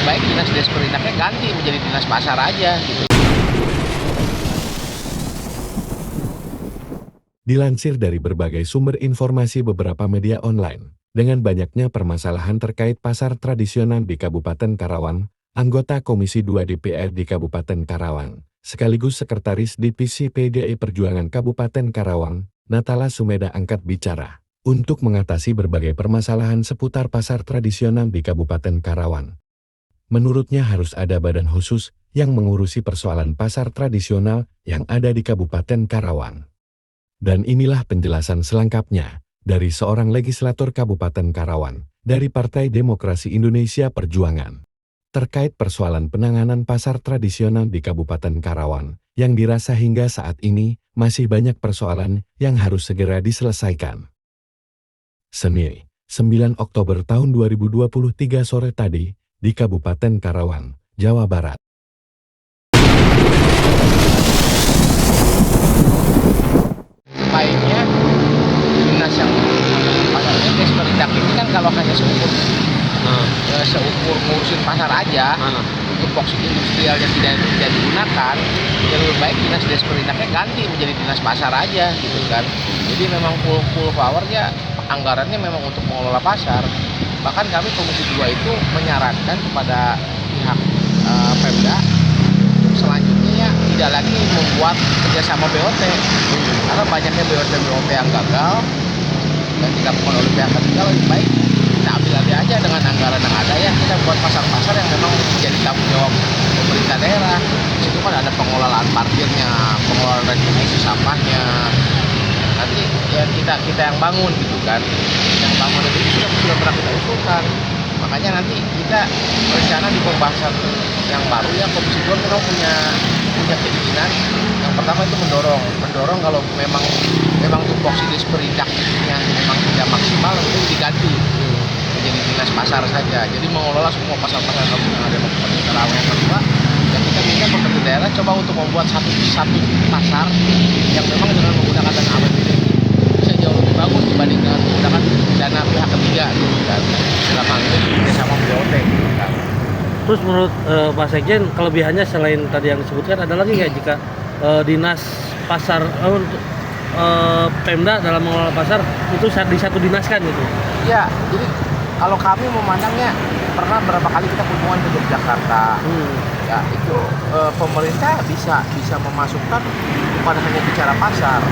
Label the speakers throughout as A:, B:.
A: baik dinas Desperinaknya ganti menjadi dinas pasar aja gitu.
B: Dilansir dari berbagai sumber informasi beberapa media online, dengan banyaknya permasalahan terkait pasar tradisional di Kabupaten Karawang, anggota Komisi 2 DPR di Kabupaten Karawang, sekaligus Sekretaris Divisi PDI Perjuangan Kabupaten Karawang, Natala Sumeda angkat bicara untuk mengatasi berbagai permasalahan seputar pasar tradisional di Kabupaten Karawang. Menurutnya harus ada badan khusus yang mengurusi persoalan pasar tradisional yang ada di Kabupaten Karawang. Dan inilah penjelasan selengkapnya dari seorang legislator Kabupaten Karawang dari Partai Demokrasi Indonesia Perjuangan terkait persoalan penanganan pasar tradisional di Kabupaten Karawang yang dirasa hingga saat ini masih banyak persoalan yang harus segera diselesaikan. Senin, 9 Oktober tahun 2023 sore tadi di Kabupaten Karawang, Jawa Barat.
A: Baiknya dinas yang pasarnya Desperindak ini kan kalau hanya seukur ngurusin pasar aja, untuk box industrial yang tidak digunakan, ya lebih baik dinas Desperinaknya ganti menjadi dinas pasar aja gitu kan. Jadi memang full powernya, anggarannya memang untuk mengelola pasar. Bahkan kami Komisi 2 itu menyarankan kepada pihak Pemda selanjutnya ya tidak lagi membuat kerjasama BOT, karena banyaknya BOT yang gagal dan dilakukan oleh pihak ketiga. Lebih baik kita ambil alih aja dengan anggaran yang ada, ya kita buat pasar-pasar yang memang menjadi tanggung jawab pemerintah daerah. Di situ kan ada pengelolaan parkirnya, pengelolaan retribusi sampahnya. Nanti ya kita yang bangun gitu kan, yang bangun itu sudah pernah kita usulkan. Makanya nanti kita rencana di pembahasan yang baru ya Komisi 2 kita punya keinginan. Yang pertama itu mendorong kalau memang tupoksi Desperindaknya memang tidak maksimal, itu diganti menjadi dinas pasar saja. Jadi mengelola semua pasar-pasar yang ada di Kabupaten Karawang. Yang kedua, yang kita minta pemerintah daerah coba untuk membuat satu pasar yang memang dengan menggunakan dana APBD bisa jauh lebih bagus dibandingkan menggunakan dana pihak ketiga gitu kan. Dalam hal ini bekerjasama BOT gitu kan.
C: Terus menurut Pak Sekjen, kelebihannya selain tadi yang disebutkan ada lagi nggak jika dinas pasar untuk Pemda dalam mengelola pasar itu disatu dinaskan gitu?
A: Ya, jadi kalau kami memandangnya, pernah berapa kali kita kunjungan ke Yogyakarta, ya itu pemerintah bisa memasukkan bukan hanya bicara pasar,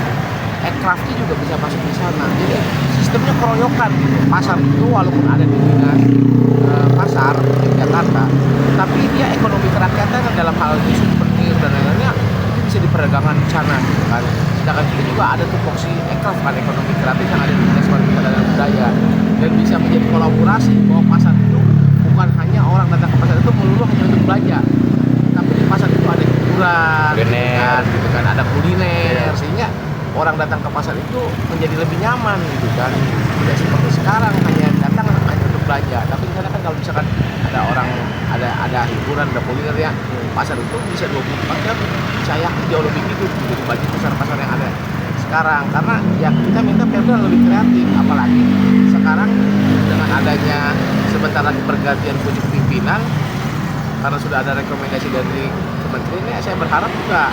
A: aircraftnya juga bisa masuk di sana. Jadi sistemnya keroyokan gitu. Pasar itu walaupun ada di dinas pasar di Jakarta, tapi dia ekonomi kerakyatan dalam hal ini souvenir dan lain-lainnya itu bisa diperdagangkan di sana gitu kan. Sedangkan kita juga ada tupoksi aircraft kan, ekonomi kreatif yang ada di dinas pariwisata dan budaya, dan bisa menjadi kolaborasi bahwa pasar itu bukan hanya orang datang ke pasar itu melulu hanya untuk belanja, tapi di pasar itu ada hiburan, gitu kan, ada kuliner, sehingga orang datang ke pasar itu menjadi lebih nyaman gitu kan. Tidak seperti sekarang hanya datang hanya untuk belanja, tapi di sana kan kalau misalkan ada orang ada hiburan, ada kuliner ya, pasar itu bisa 24 jam saya jauh lebih hidup gitu dibanding pasar-pasar yang ada sekarang. Karena ya kita minta Pemda lebih kreatif, apalagi sekarang dengan adanya sebentar lagi pergantian pucuk pimpinan, karena sudah ada rekomendasi dari kementerian, ya saya berharap juga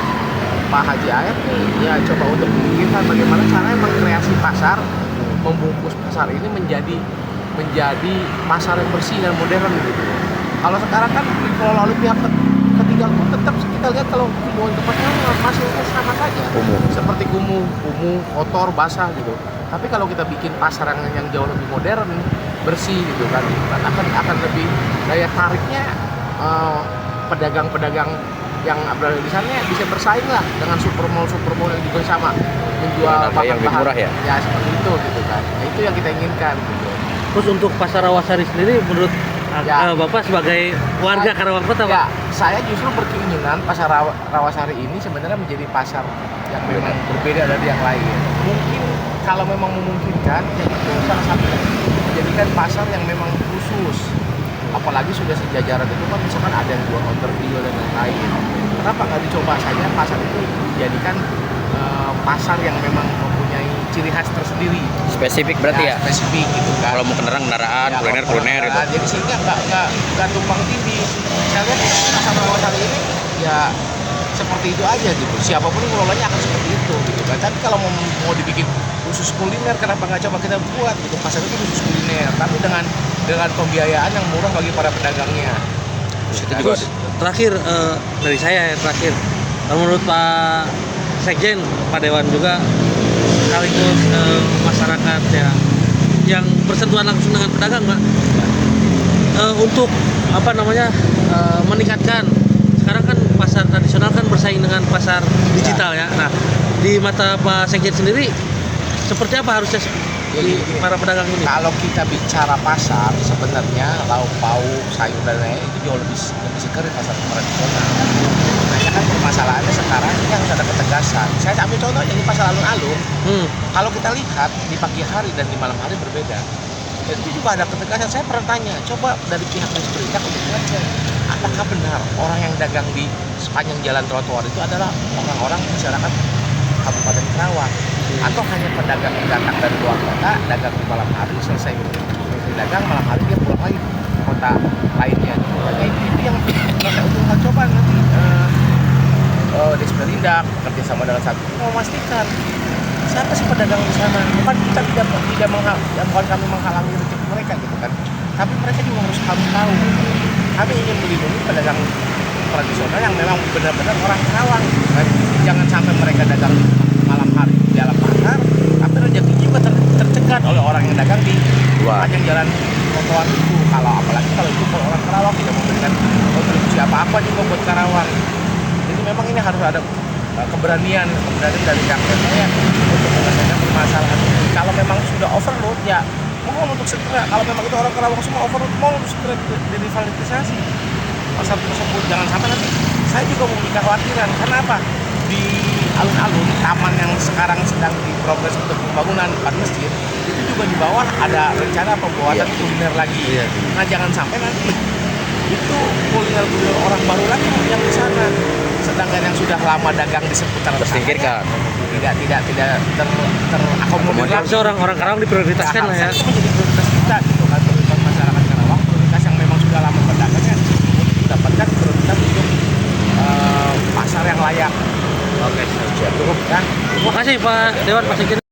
A: Pak Haji Aep ya coba untuk memikirkan bagaimana caranya mengkreasi pasar, membungkus pasar ini menjadi pasar yang bersih dan modern gitu. Kalau sekarang kan dikelola oleh pihak ketiga pun tetap kita lihat kalau kunjungan ke pasar masih sama saja, seperti kumuh, kotor, basah gitu. Tapi kalau kita bikin pasar yang jauh lebih modern, bersih gitu kan akan lebih daya tariknya pedagang-pedagang yang berada di sana bisa bersaing lah dengan supermall yang juga sama menjual
D: yang lebih murah ya
A: seperti itu gitu kan. Nah, itu yang kita inginkan gitu.
C: Terus untuk pasar Rawasari sendiri menurut Bapak sebagai warga Karawang Kota, Pak?
A: Saya justru berkeinginan pasar Rawasari ini sebenarnya menjadi pasar yang memang berbeda dari yang lain. Mungkin kalau memang memungkinkan, ya itu salah satu menjadikan pasar yang memang khusus. Apalagi sudah sejajaran itu kan misalkan ada yang jual outer deal dan lain-lain. Kenapa nggak dicoba saja pasar itu dijadikan pasar yang memang mempunyai ciri khas tersendiri.
D: Spesifik berarti ya.
A: Spesifik gitu kan.
D: Kalau mau kendaraan,
A: Ya,
D: kuliner
A: kalau
D: kuliner gitu.
A: jadi sehingga nggak tumpang tindih. Saya lihat pasar bawah kali ini ya seperti itu aja gitu. Siapapun yang ngelolanya akan seperti itu gitu kan. Tapi kalau mau dibikin khusus kuliner, kenapa nggak coba kita buat gitu pasar itu khusus kuliner, tapi dengan pembiayaan yang murah bagi para pedagangnya.
D: Itu
A: Kan?
D: juga
C: Terus terakhir dari saya yang terakhir, menurut Pak Sekjen, Pak Dewan juga sekaligus masyarakat ya yang bersentuhan langsung dengan pedagang, Pak, untuk apa namanya meningkatkan. Sekarang kan pasar tradisional kan bersaing dengan pasar digital ya. Nah, di mata Pak Sekjen sendiri seperti apa harusnya
A: Jadi,
C: para pedagang ini?
A: kalau kita bicara pasar, sebenarnya lauk pauk, sayur dan lain itu jauh lebih seger pasar tradisional. Hanya kan permasalahannya sekarang ini harus ada ketegasan. Saya ambil contoh aja di pasar alun-alun. Kalau kita lihat di pagi hari dan di malam hari berbeda. Dan itu juga ada ketegasan. Saya pernah tanya, coba dari pihak Disperindak untuk mengecek apakah benar orang yang dagang di sepanjang jalan trotoar itu adalah orang-orang masyarakat Kabupaten Karawang, atau hanya pedagang yang datang dari luar kota, dagang di malam hari, selesai dagang malam hari dia pulang lagi ke kota lainnya. Makanya itu yang kita untungkan, coba nanti Disperindak bekerja sama dengan satu mau memastikan siapa sih pedagang di sana. Bukan kita bukan kami menghalangi rezeki mereka gitu kan, tapi mereka juga harus kami tahu. Kami ingin melindungi pedagang tradisional yang memang benar-benar orang Karawang gitu kan. Jangan sampai mereka dagang malam hari di dalam pasar, tapi rezeki juga tercegat oleh orang yang dagang di sepanjang jalan trotoar itu. Apalagi kalau itu orang Karawang tidak memberikan kontribusi apa-apa juga buat Karawang. Jadi memang ini harus ada keberanian dari rakyat saya untuk menyelesaikan permasalahan ini. Kalau memang sudah overload ya mohon untuk segera. Kalau memang itu orang Karawang semua overload, mohon untuk segera direvitalisasi pasar tersebut. Jangan sampai nanti saya juga memiliki kekhawatiran. Karena apa? Di alun-alun taman yang sekarang sedang diprogres untuk pembangunan 4 masjid itu juga di bawah ada rencana pembuatan kuliner lagi. Nah jangan sampai nanti itu kuliner orang baru lagi yang di sana, sedangkan yang sudah lama dagang di seputar
D: Tersingkirkan.
A: tidak terakomodir lagi.
C: Harusnya orang Karawang diprioritaskan lah ya.
A: Itu menjadi prioritas kita gitu kan, prioritas masyarakat Karawang, prioritas yang memang sudah lama pedagangnya untuk mendapatkan prioritas untuk pasar yang layak.
C: Oke,
A: Cukup kan?
C: terima kasih Pak Dewan, Pak Sekjen.